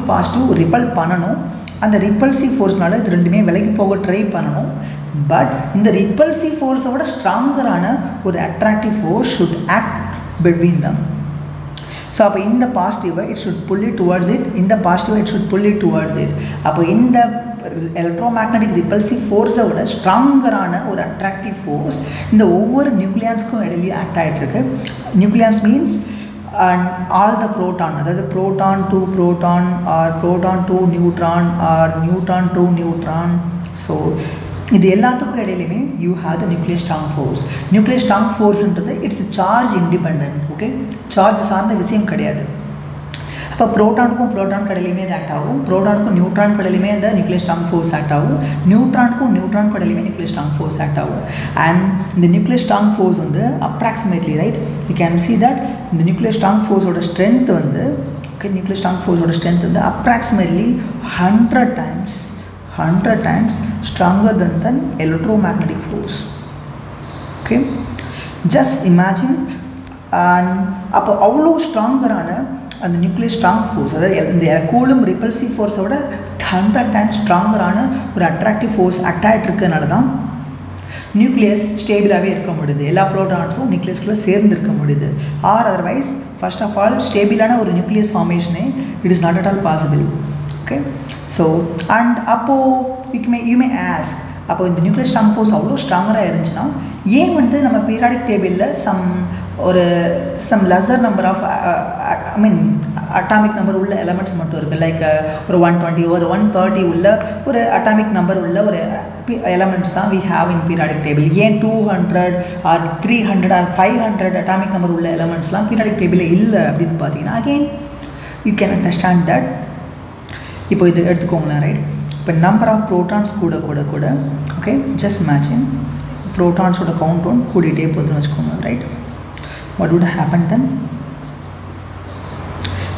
பாசிட்டிவ் ரிப்பல் பண்ணணும். அந்த ரிப்பல்சிவ் ஃபோர்ஸ்னால இது ரெண்டுமே விலகி போக ட்ரை பண்ணணும். பட் இந்த ரிப்பல்சிவ் ஃபோர்ஸோட ஸ்ட்ராங்கரான ஒரு attractive force should act between them. So in the positive it should pull it towards it, in the positive it should pull it towards it. அப்போ இந்த எலக்ட்ரோமேக்னெட்டிக் ரிப்பல்சிவ் ஃபோர்ஸை விட ஸ்ட்ராங்கரான ஒரு அட்ராக்டிவ் ஃபோர்ஸ் இந்த ஒவ்வொரு நியூக்ளியான்ஸ்க்கும் இடையிலையும் act ஆகிட்டு இருக்கு. Nucleons means and all the proton, அதாவது proton to proton or proton to neutron or neutron to neutron. So இது எல்லாத்துக்கும் இடையிலுமே you have the nuclear strong force. nuclear strong forceன்றது இட்ஸ் சார்ஜ் இண்டிபெண்டன்ட். ஓகே, சார்ஜ் சார்ந்த விஷயம் கிடையாது. அப்போ ப்ரோட்டானுக்கும் ப்ரோட்டான் கடையிலுமே இது ஆக்ட் ஆகும், ப்ரோட்டானுக்கும் நியூட்ரான் கடையிலுமே இந்த நியூக்ளியர் ஸ்ட்ராங் ஃபோர்ஸ் ஆக்ட் ஆகும், நியூட்ரானுக்கும் நியூட்ரான் கடையிலுமே நியூக்ளியர் ஸ்ட்ராங் ஃபோர்ஸ் ஆக்ட் ஆகும். அண்ட் இந்த நியூக்ளியர் ஸ்ட்ராங் ஃபோர்ஸ் வந்து approximately right you can see that இந்த நியூக்ளியர் ஸ்ட்ராங் ஃபோர்ஸோட ஸ்ட்ரென்த் வந்து ஓகே நியூக்ளியர் ஸ்ட்ராங் ஃபோர்ஸோட ஸ்ட்ரென்த் வந்து approximately 100 times stronger than electromagnetic force. Okay, just imagine. And அப்போ அவ்வளோ ஸ்ட்ராங்கரான அந்த நியூக்ளியர் ஸ்ட்ராங் ஃபோர்ஸ், அதாவது இந்த கூலும் ரிப்பல்சிவ் ஃபோர்ஸோட 100 times ஸ்ட்ராங்கரான ஒரு அட்ராக்டிவ் ஃபோர்ஸ் அக்ட் ஆகிட்டு இருக்கிறதுனால தான் நியூக்ளியஸ் ஸ்டேபிளாகவே இருக்க முடியுது, எல்லா ப்ரோட்டான்ஸும் நியூக்ளியஸ்குள்ளே சேர்ந்து இருக்க முடியுது. Or otherwise first of all ஸ்டேபிளான ஒரு நியூக்ளியஸ் ஃபார்மேஷனே it is not at all possible. Okay, so and அப்போது யூ மே ஆஸ்க், அப்போ இந்த நியூக்ளியர் ஸ்ட்ராங் ஃபோர்ஸ் அவ்வளோ ஸ்ட்ராங்கராக இருந்துச்சுன்னா ஏன் வந்து நம்ம பீரியாடிக் டேபிளில் some lesser number of I mean atomic number உள்ள எலமெண்ட்ஸ் மட்டும் இருக்குது, லைக் ஒரு 120 ஒரு 130 உள்ள ஒரு அட்டாமிக் நம்பர் உள்ள ஒரு எலமெண்ட்ஸ் தான் we have in periodic table. ஏன் 200 ஆர் 300 ஆர் 500 அட்டாமிக் நம்பர் உள்ள எலமெண்ட்ஸ்லாம் பீரியாடிக் டேபிளில் இல்லை அப்படின்னு பார்த்தீங்கன்னா again you can understand that. இப்போ இது எடுத்துக்கோங்களேன் ரைட், இப்போ நம்பர் ஆஃப் ப்ரோட்டான்ஸ் கூட ஓகே ஜஸ்ட் இமேஜின் ப்ரோட்டான்ஸோட கவுண்ட் ஒன் கூட்டிகிட்டே போதுன்னு வச்சுக்கோங்க right. What would happen then?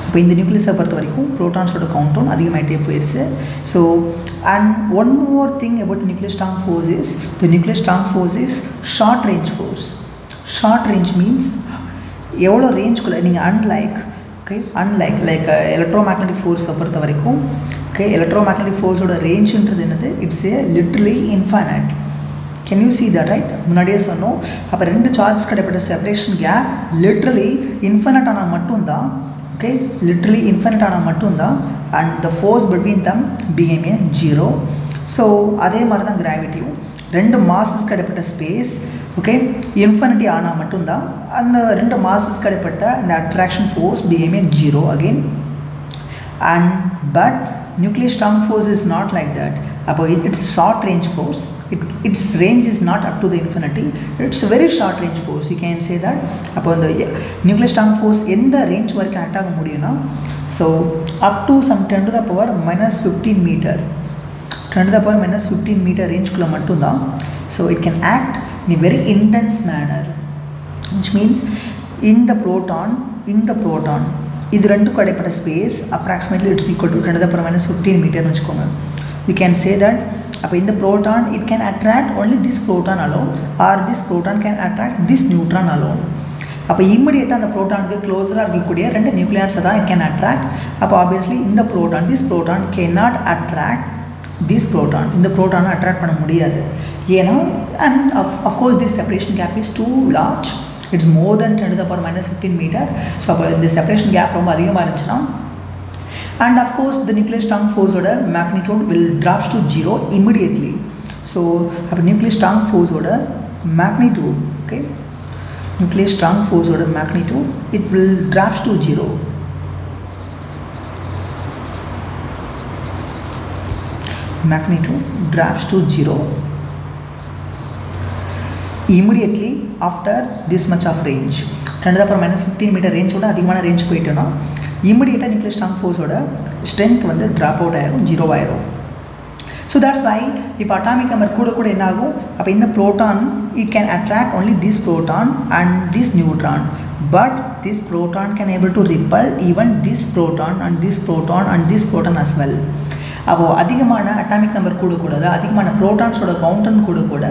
இப்போ இந்த நியூக்ளியஸை பொறுத்த வரைக்கும் ப்ரோட்டான்ஸோட கவுண்ட் ஒன் அதிகமாகிட்டே போயிடுச்சு. So and one more thing about the nuclear strong force is the nuclear strong force is short range force. Short range means எவ்வளோ ரேஞ்சுக்குள்ளே நீங்கள் அன்லைக் லைக் எலக்ட்ரோமேக்னெட்டிக் ஃபோர்ஸை பொறுத்த வரைக்கும் ஓகே எலக்ட்ரோமேக்னெட்டிக் ஃபோர்ஸோட ரேஞ்சுன்றது என்னது it's a literally infinite. Can you see that right? முன்னாடியே சொன்னோம், அப்போ ரெண்டு சார்ஜஸ் கிடைப்பட்ட செப்பரேஷன் கேப் லிட்ரலி இன்ஃபைனைட் ஆனால் மட்டும்தான். ஓகே, லிட்ரலி இன்ஃபைனைட் ஆனால் மட்டும்தான் and the force between them become a 0. So அதே மாதிரி தான் கிராவிட்டியும், ரெண்டு மாசஸ் கிடைப்பட்ட ஸ்பேஸ் ஓகே இன்ஃபினிட்டி ஆனால் மட்டும்தான் அந்த ரெண்டு மாசஸ் கிடைப்பட்ட இந்த attraction force become a 0 again. And but nuclear strong force is not like that. அப்போ it's short range force, its range is not up to the infinity, it's a very short range force, you can say that. அப்போ இந்த nuclear strong force எந்த range வரைக்கும் act ஆக முடியும்னா so up to some 10 to the power minus 15 meter 10 to the power minus 15 meter ரேஞ்சுக்குள்ளே மட்டும்தான். So it can act in a very intense manner, which means in the proton இது ரெண்டுக்கும் இடைப்பட்ட space approximately it's equal to 10 to the power minus 15 மீட்டர்னு வச்சுக்கோங்க. You can say that அப்போ இந்த proton it can attract only this proton alone or this proton can attract this neutron alone. அப்போ இம்மிடியேட்டாக அந்த ப்ரோட்டானுக்கு க்ளோஸராக இருக்கக்கூடிய ரெண்டு நியூக்ளியான்ஸை தான் இட் கேன் அட்ராக்ட். அப்போ ஆப்வியஸ்லி இந்த proton this proton can not attract this proton, இந்த ப்ரோட்டானை அட்ராக்ட் பண்ண முடியாது. ஏன்னா and of course this separation gap is too large, it's more than 10 to the power minus 15 meter. So the separation gap ரொம்ப அதிகமாக இருந்துச்சுன்னா and of course the nuclear strong force oda magnitude will drops to 0 immediately. So அப்போ nuclear strong force oda magnitude okay nuclear strong force oda magnitude it will drops to 0. Magnitude drops to 0 immediately after this much of range. 10 to the power minus 15 meter range ஓட அதிகமான range போயிட்டோன்னா இமிடியேட்டாக nuclear strong ஃபோர்ஸோட strength வந்து drop out ஆயிரும், 0 ஆயிரும். So that's வை இப்போ atomic number கூட என்ன ஆகும், அப்போ இந்த proton it can attract only this proton and this neutron, but this proton can able to repel even this proton and this proton and this proton as well. அப்போது அதிகமான atomic number கூட அதிகமான ப்ரோட்டான்ஸோட கவுண்டன் கூட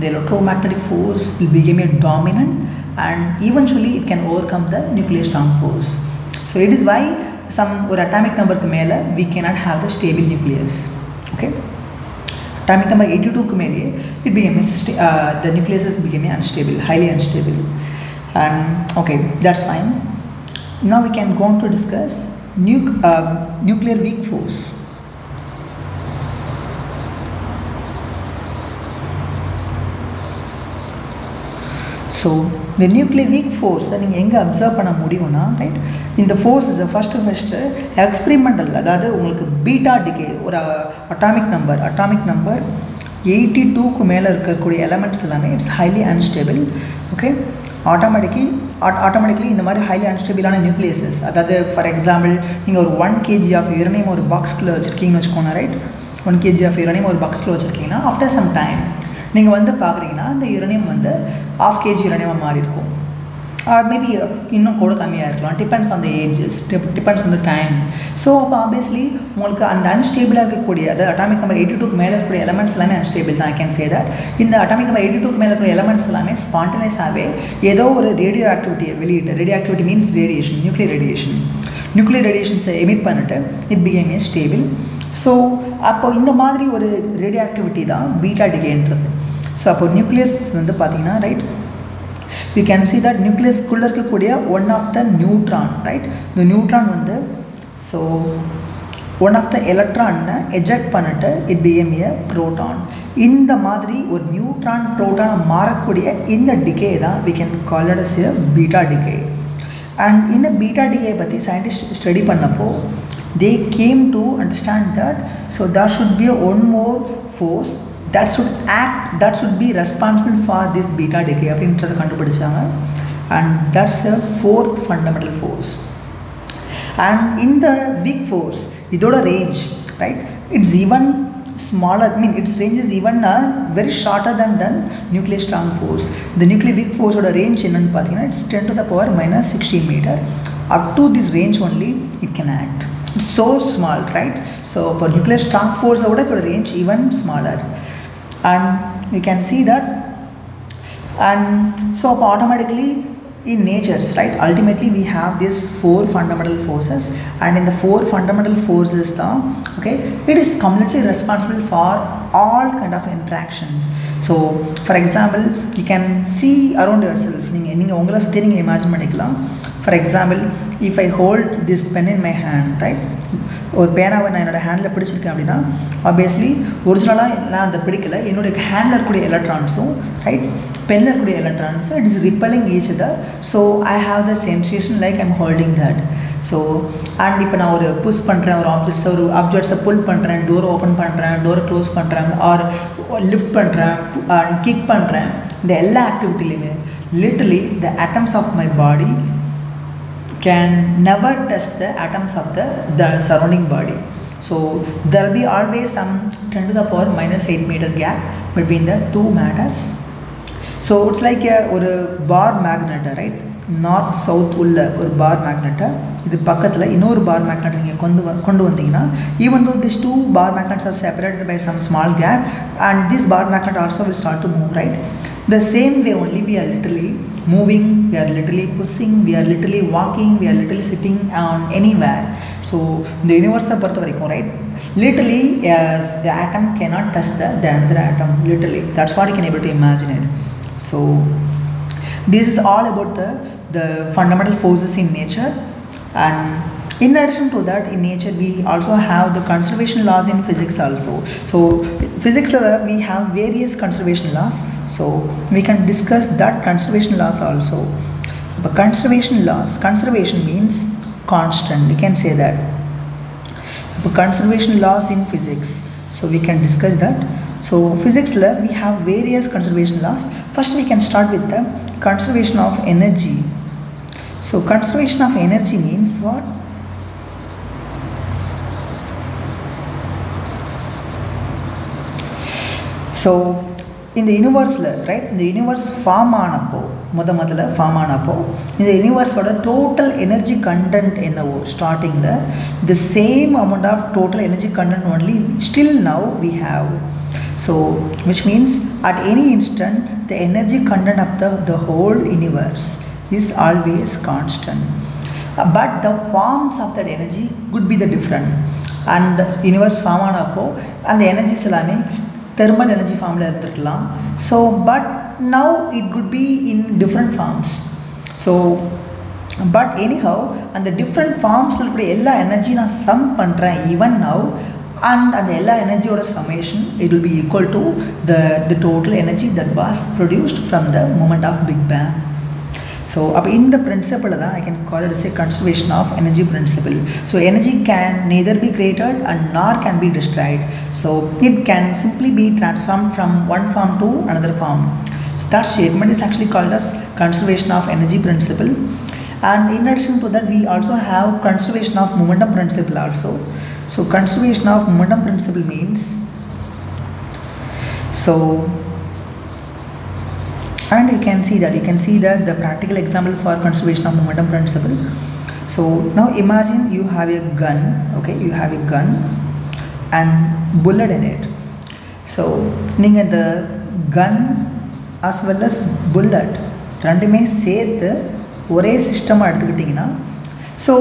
the electromagnetic force will become a dominant and eventually it can overcome the nuclear strong force. So it is why some or atomic number ku mela we cannot have the stable nucleus. Okay, atomic number 82 ku mele it becomes the nucleus became unstable, highly unstable. And okay, that's fine. Now we can go on to discuss nuclear weak force. So the nuclear weak force நீங்கள் எங்கே observe பண்ண முடியும்னா right இந்த force is first experimental, அதாவது உங்களுக்கு beta decay ஒரு atomic number 82க்கு மேலே இருக்கக்கூடிய எலமெண்ட்ஸ் எல்லாமே it's highly unstable. Okay, automatically இந்த மாதிரி ஹைலி அன்ஸ்டேபிளான நியூக்ளியஸஸ், அதாவது ஃபார் எக்ஸாம்பிள் நீங்கள் ஒரு 1 kg ஆஃப் யுரேனியம் ஒரு பாக்ஸ்குள்ளே வச்சுருக்கீங்கன்னு வச்சுக்கோங்க ரைட். 1 kg ஆஃப் யுரேனியம் ஒரு பாக்ஸ்குள்ளே வச்சுருக்கீங்கன்னா ஆஃப்டர் சம் டைம் நீங்கள் வந்து பார்க்குறீங்கன்னா இந்த யுரேனியம் வந்து 1/2 kg யுரேனியமாக மாறி இருக்கும், ஆர் மேபி இன்னும் கூட கம்மியாக இருக்கலாம். Depends on the ages, depends on the time. So அப்போ ஆப்வியஸ்லி உங்களுக்கு அந்த அன்ஸ்டேபிளாக இருக்கக்கூடிய, அதாவது அட்டாமிக் நம்பர் 82க்கு மேலே இருக்கக்கூடிய எலமெண்ட்ஸ் எல்லாமே அன்ஸ்டேபிள் தான். ஐ கேன் சே தட் இந்த அட்டாமிக் நம்பர் 82க்கு மேலே இருக்கக்கூடிய எலமெண்ட்ஸ் எல்லாமே ஸ்பான்டேனியஸாகவே ஏதோ ஒரு ரேடியோ ஆக்டிவிட்டியை வெளியிட்டு, radio activity means radiation, nuclear ரேடியேஷன்ஸை எமிட் பண்ணிட்டு it became a stable. So அப்போ இந்த மாதிரி ஒரு ரேடியோ ஆக்டிவிட்டி தான் பீட்டா டிகேன்றது. ஸோ அப்போ நியூக்ளியஸ் வந்து பார்த்தீங்கன்னா right, you can see that நியூக்ளியஸ்குள்ளே இருக்கக்கூடிய one of the neutron right. இந்த நியூட்ரான் வந்து ஸோ ஒன் ஆஃப் த எலக்ட்ரானை எஜெக்ட் பண்ணிட்டு இட் பிகேம் ஏ ப்ரோட்டான். இந்த மாதிரி ஒரு நியூட்ரான் ப்ரோட்டானை மாறக்கூடிய இந்த டிகே தான் we can call it as a beta decay. And இந்த பீட்டா டிகே பற்றி சயின்டிஸ்ட் ஸ்டடி பண்ணப்போ they came to understand that so there should be one more force that should be responsible for this beta decay அப்படின்றத கண்டுபிடிச்சாங்க. and that's the fourth fundamental force. and in the weak force இதோட range right, it's even smaller, I mean its range is even very shorter than nuclear strong force. the nuclear weak force oda range என்னன்னு பார்த்தீங்கன்னா it's 10 to the power minus 16 meter. up to this range only it can act. It's so small right. so for nuclear strong force oda the range even smaller, and you can see that. and so automatically in natures right, ultimately we have these 4 fundamental forces, and in the 4 fundamental forces okay, it is completely responsible for all kind of interactions. so for example you can see around yourself, நீங்க உங்களை சுத்தி நீங்க imagine பண்ணிக்கலாம். for example if I hold this pen in my hand right, ஒரு பேனாவை நான் என்னோட handle பிடிச்சிருக்கேன் அப்படின்னா ஆப்வியஸ்லி ஒரிஜினலாக நான் அந்த பிடிக்கல, என்னுடைய ஹேண்டில் இருக்கக்கூடிய எலக்ட்ரான்ஸும் ரைட் பெனில் இருக்கக்கூடிய எலக்ட்ரான்ஸும் it is repelling each other. So I have the sensation like I'm holding that. So and இப்போ நான் ஒரு புஷ் பண்ணுறேன், ஒரு ஆப்ஜெக்ட்ஸை புல் பண்ணுறேன், டோரை ஓப்பன் பண்ணுறேன், டோரை க்ளோஸ் பண்ணுறேன், ஆர் லிஃப்ட் பண்ணுறேன் அண்ட் கிக் பண்ணுறேன், இந்த எல்லா ஆக்டிவிட்டிலையுமே literally the atoms of my body can never touch the atoms of the surrounding body. so there will be always some 10 to the power minus 8 meter gap between the two matters. so it's like ஒரு bar magnet right, north south உள்ள ஒரு பார் மேக்னெட்டை இது பக்கத்தில் இன்னொரு bar magnet நீங்கள் கொண்டு வந்தீங்கன்னா even though these two bar magnets are separated by some small gap, and this bar magnet also will start to move right. the same way only we are literally moving, we are literally pushing, we are literally walking, we are literally sitting on anywhere. so the universe பொறுத்த வரைக்கும் right, literally the atom cannot touch the another atom literally. that's what you can able to imagine it. so this is all about the fundamental forces in nature. and in addition to that in nature we also have the conservation laws in physics also. so physics we have various conservation laws, so we can discuss that conservation laws also. but conservation means constant, we can say that. but conservation laws in physics, so we can discuss that. so physics we have various conservation laws. first we can start with the conservation of energy. so conservation of energy means what? so in the universe right, in the universe form ஆனப்போ முதல்ல form ஆனப்போ இந்த யூனிவர்ஸோட total energy content என்னவோ ஸ்டார்டிங்கில் the same amount of total energy content only still now we have. so which means at any instant the energy content of the whole universe is always constant, but the forms of that energy could be the different. and universe form ஆனப்போ அந்த energies எல்லாமே thermal energy form la irundhukalam. so but now it could be in different forms. so But anyhow, and the different forms will be all energy na sum pandra even now, and the all energy or summation, it will be equal to the total energy that was produced from the moment of Big Bang. So in the principle I can call it as a conservation of energy principle. So energy can neither be created and nor can be destroyed. So it can simply be transformed from one form to another form. So that statement is actually called as conservation of energy principle. And in addition to that, we also have conservation of momentum principle also. So conservation of momentum principle means, so, and you can see that the practical example for conservation of momentum principle. So now imagine you have a gun, okay, you have a gun and bullet in it. So ninga the gun as well as bullet ரெண்டுமே சேர்த்து ஒரே சிஸ்டமாக எடுத்துக்கிட்டிங்கன்னா, so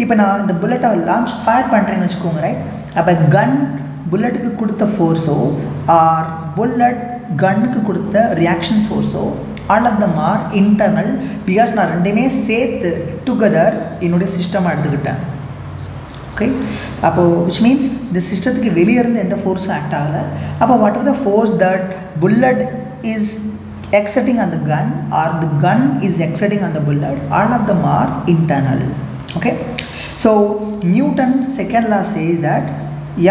இப்போ நான் இந்த புல்லட்டை launch fire பண்ணுறேன்னு வச்சுக்கோங்க, ரைட்? அப்போ கன் புல்லட்டுக்கு கொடுத்த ஃபோர்ஸோ ஆர் புல்லட் கன்னுக்கு கொடுத்த ரியாக்ஷன் ஃபோர்ஸோ all of them are internal, because நான் ரெண்டுமே சேர்த்து டுகெதர் என்னுடைய சிஸ்டமாக எடுத்துக்கிட்டேன். ஓகே, அப்போது விச் மீன்ஸ் இந்த சிஸ்டத்துக்கு வெளியே இருந்து எந்த ஃபோர்ஸும் ஆக்ட் ஆகலை. அப்போ what are the force that bullet is exerting on the gun or the gun is exerting on the bullet, all of them are internal. Okay, so Newton second law says that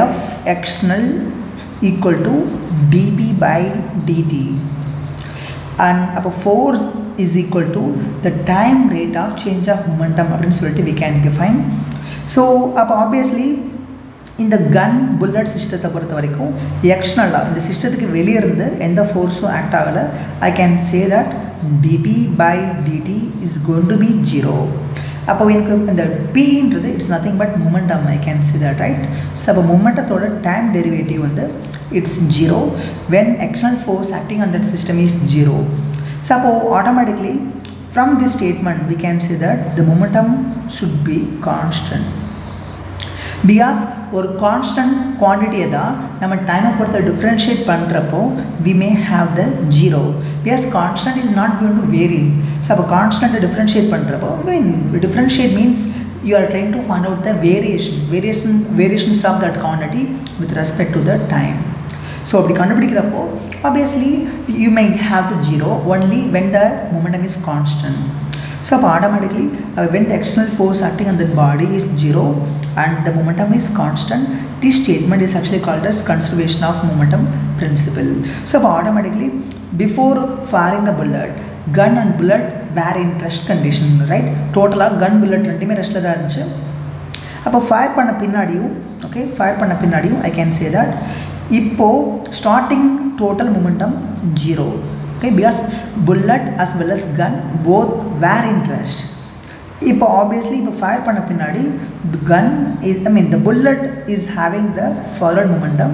F external equal to dp by dt, and force is equal to the time rate of change of momentum அப்படினு சொல்லிட்டு we can define. So obviously இந்த கன் bullet சிஸ்டத்தை பொறுத்த வரைக்கும் எக்ஸ்டர்னலாக இந்த சிஸ்டத்துக்கு வெளியே இருந்து எந்த ஃபோர்ஸும் ஆக்ட் ஆகலை. I can say that dp by dt is going to be 0. அப்போ எனக்கு இந்த பின்றது it's nothing but momentum. I can say that, right? So அப்போ மொமெண்டத்தோட டைம் டெரிவேட்டிவ் வந்து it's 0 when external force acting on that system is 0. So அப்போ automatically from this statement we can say that the momentum should be constant. Because ஒரு constant குவான்டிட்டியை தான் நம்ம டைமை பொறுத்த டிஃப்ரென்ஷியேட் பண்ணுறப்போ we may have the 0. Because constant is not going to vary. So அப்போ கான்ஸ்டன்ட்டை டிஃப்ரென்ஷியேட் பண்ணுறப்போ differentiate means you are trying to find out the variations of that quantity with respect to the time. So அப்படி கண்டுபிடிக்கிறப்போ obviously you may have the 0 only when the momentum is constant. So automatically when the external force acting on the body is 0 and the momentum is constant, this statement is actually called as conservation of momentum principle. So automatically before firing the bullet, gun and bullet were in rest condition, right? Total gun bullet ரெண்டுமே ரெஸ்ட்ல தான் இருந்துச்சு. அப்போ fire பண்ண பின்னாடியும், okay, fire பண்ண பின்னாடியும் ஐ can say that இப்போ starting total momentum 0. Okay, because bullet as well as gun both were in rest. இப்போ obviously இப்போ ஃபயர் பண்ண பின்னாடி the gun is, I mean the bullet is having the forward momentum.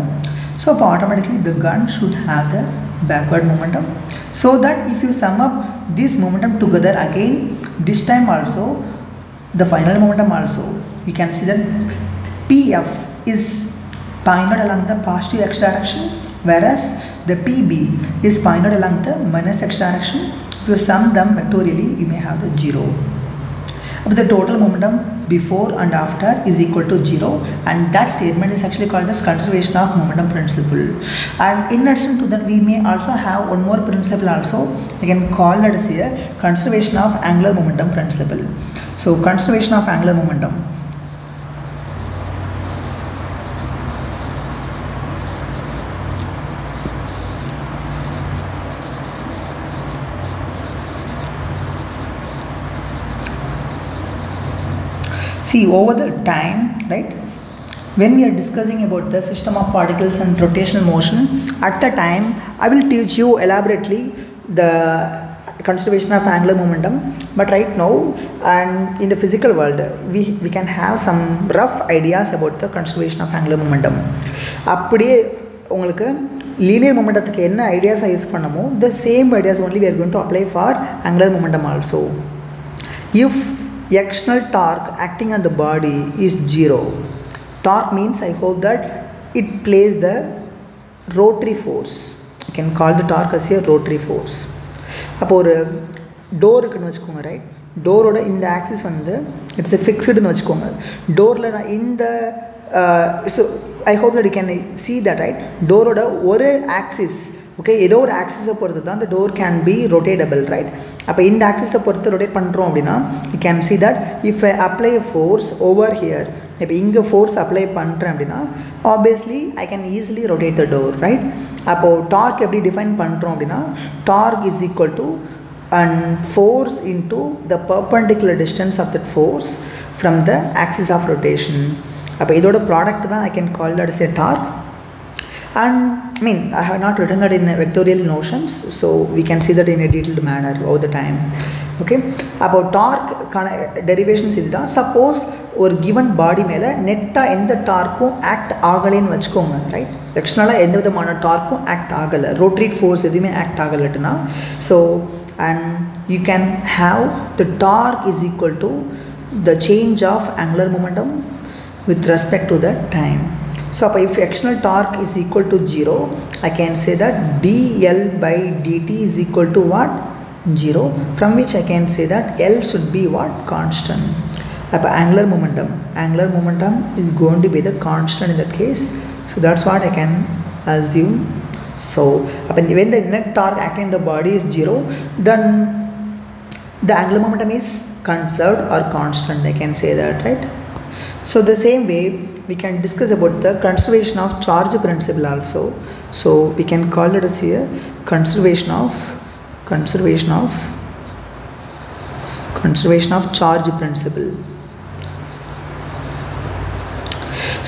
So automatically the gun should have the backward momentum. So that if you sum up this momentum together again, this time also the final momentum also, we can see that PF is pointed along the positive x direction, whereas the PB is pointed along the minus x direction. If you sum them vectorially, you may have the 0. But the total momentum before and after is equal to 0, and that statement is actually called as conservation of momentum principle. And in addition to that, we may also have one more principle also. We can call it as a conservation of angular momentum principle. So conservation of angular momentum. See, over the time, right, when we are discussing about the system of particles and rotational motion, at the time I will teach you elaborately the conservation of angular momentum. But right now and in the physical world, we can have some rough ideas about the conservation of angular momentum. அப்படியே உங்களுக்கு linear மொமெண்டத்துக்கு என்ன ஐடியாஸை use பண்ணமோ the same ideas only we are going to apply for angular momentum also. If external torque acting on the body is 0, torque means I hope that it plays the rotary force. You can call the torque as a rotary force. அப்போ ஒரு door இருக்குன்னு வச்சுக்கோங்க, right? டோரோட இந்த axis வந்து it's a ஃபிக்ஸ்டுன்னு வச்சுக்கோங்க. டோரில் நான் இந்த so I hope that you can see that, right? டோரோட ஒரு ஆக்சிஸ், ஓகே, ஏதோ ஒரு ஆக்சிஸை பொறுத்து தான் the door can be rotatable, right? அப்போ இந்த ஆக்சிஸை பொறுத்து ரொட்டேட் பண்ணுறோம் அப்படின்னா you can see that if I apply a force over here, இப்போ இங்கே ஃபோர்ஸ் அப்ளை பண்ணுறேன் அப்படின்னா obviously I can easily rotate the door, right? அப்போது டார்க் எப்படி டிஃபைன் பண்ணுறோம் அப்படின்னா torque is equal to and force into the perpendicular distance of that force from the axis of rotation. அப்போ இதோட ப்ராடக்ட் தான் I can call that is a torque. And I mean, I have not written that in vectorial notions, so we can see that in a detailed manner all the time. Okay, about torque derivations இதுதா. Suppose ஒரு given body மேலே நெட்டாக எந்த டார்க்கும் act ஆகலைன்னு வச்சுக்கோங்க, right? எக்ஸ்டர்னலாக எந்த விதமான டார்க்கும் ஆக்ட் ஆகலை, ரோட்டேட் ஃபோர்ஸ் எதுவுமே ஆக்ட் ஆகலைட்டுனா, so and you can have the torque is equal to the change of angular momentum with respect to the time. So if external torque is equal to 0, I can say that dl by dt is equal to what? 0, from which I can say that L should be what? Constant. Angular momentum is going to be the constant in that case, so that's what I can assume. So when the net torque acting in the body is 0, then the angular momentum is conserved or constant, I can say that, right? So the same way we can discuss about the conservation of charge principle also. So we can call it as here conservation of charge principle.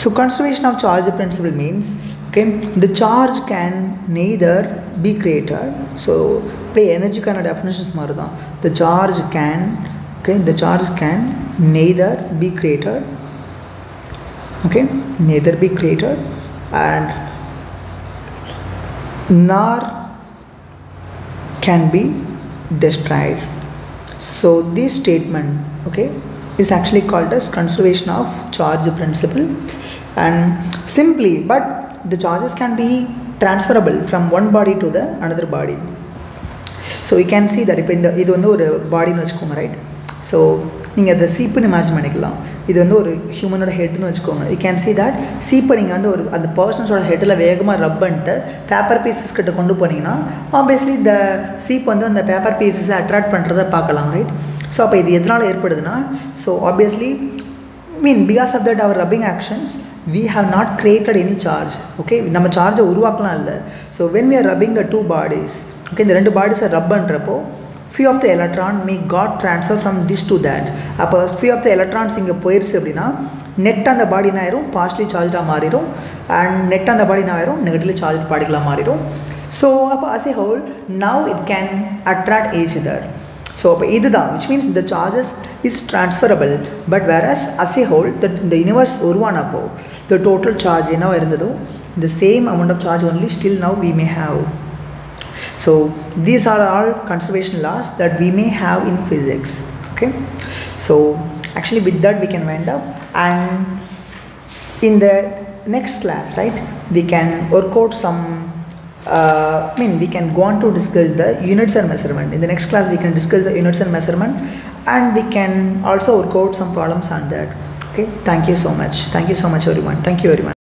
So conservation of charge principle means, okay, the charge can neither be created. So energy kind of definitions marudha. The charge can neither be created, okay, neither be created and nor can be destroyed. So this statement, okay, is actually called as conservation of charge principle. And simply, but the charges can be transferable from one body to the another body. So you can see that இப்போ இந்த இது வந்து ஒரு பாடின்னு வச்சுக்கோங்க, right? So நீங்கள் அதை சீப்புன்னு imagine பண்ணிக்கலாம். இது வந்து ஒரு ஹியூமனோட ஹெட்னு வச்சுக்கோங்க. யூ கேன் see that சீப்பை நீங்கள் வந்து ஒரு அந்த பர்சன்ஸோட ஹெட்டில் வேகமாக ரப் பண்ணிட்டு பேப்பர் பீசஸ் கிட்ட கொண்டு போனீங்கன்னா ஆப்வியஸ்லி இந்த சீப் வந்து அந்த பேப்பர் பீசஸை அட்ராக்ட் பண்ணுறதை பார்க்கலாம், ரைட்? ஸோ அப்போ இது எதனால் ஏற்படுதுன்னா, so obviously because of that our rubbing actions we have not created any charge, okay, நம்ம சார்ஜை உருவாக்கலாம் இல்லை. So when we are rubbing the two bodies, okay, இந்த ரெண்டு பாடிஸை ரப் பண்ணுறப்போ few of the electron may got transfer from this to that. அப்போ few of the electrons இங்கே போயிடுச்சு அப்படின்னா நெட் அந்த பாடி என்ன ஆயிரும், பார்ஷலி சார்ஜாக மாறிடும், அண்ட் நெட் அந்த பாடி என்ன ஆயிரும், நெகட்டிவ்லி சார்ஜ் பார்ட்டிகளாக மாறிடும். ஸோ அப்போ as a whole now it can attract each other. So அப்போ இதுதான் which means the charges is transferable, but whereas as a whole the universe உருவானப்போ the total charge என்னவா இருந்ததோ the same amount of charge only still now we may have. So these are all conservation laws that we may have in physics, okay? So actually with that we can wind up, and in the next class, right, we can work out some we can go on to discuss the units and measurement. In the next class we can discuss the units and measurement, and we can also work out some problems on that. Okay, thank you so much everyone. Thank you very much.